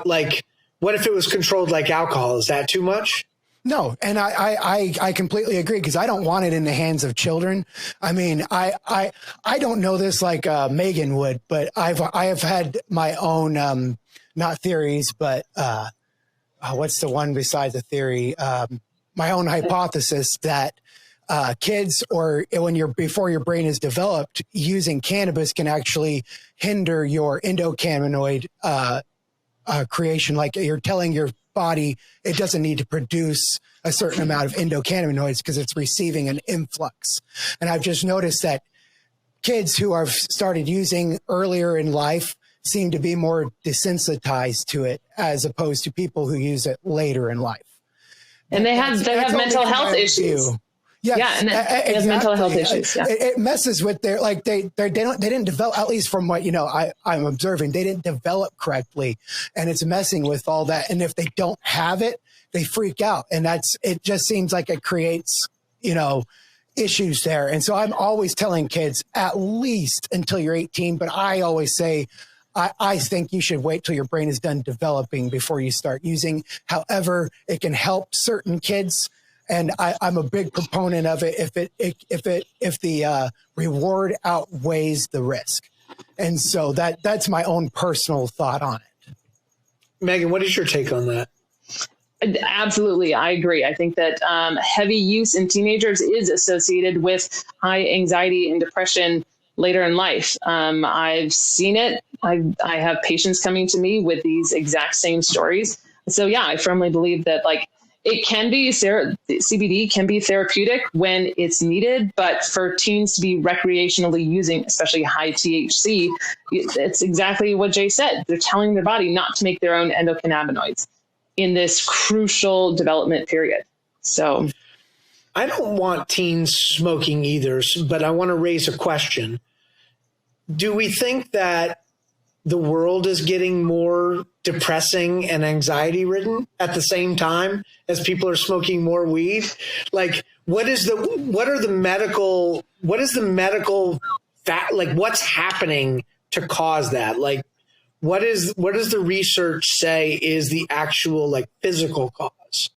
like, what if it was controlled like alcohol? Is that too much? No, and I completely agree, because I don't want it in the hands of children. I mean, I don't know this like Megan would, but I have had my own not theories, but what's the one besides a theory? My own hypothesis that kids, or before your brain is developed, using cannabis can actually hinder your endocannabinoid creation. Like, you're telling your body it doesn't need to produce a certain amount of endocannabinoids because it's receiving an influx. And I've just noticed that kids who have started using earlier in life seem to be more desensitized to it, as opposed to people who use it later in life. And they have mental health issues. Yes, yeah, and it has mental health issues. Yeah. It messes with their, like, they didn't develop, at least from what I'm observing, they didn't develop correctly, and it's messing with all that. And if they don't have it, they freak out, and it just seems like it creates issues there. And so I'm always telling kids, at least until you're 18, but I always say, I think you should wait till your brain is done developing before you start using. However, it can help certain kids. And I'm a big proponent of it if the reward outweighs the risk. And so that's my own personal thought on it. Megan, what is your take on that? Absolutely. I agree. I think that heavy use in teenagers is associated with high anxiety and depression later in life. I've seen it. I have patients coming to me with these exact same stories. So yeah, I firmly believe that, like, it can be CBD can be therapeutic when it's needed, but for teens to be recreationally using, especially high THC, it's exactly what Jay said. They're telling their body not to make their own endocannabinoids in this crucial development period. So I don't want teens smoking either, but I want to raise a question. Do we think that the world is getting more depressing and anxiety ridden at the same time as people are smoking more weed? Like, what is the medical fact? Like, what's happening to cause that? Like, what does the research say is the actual, like, physical cause?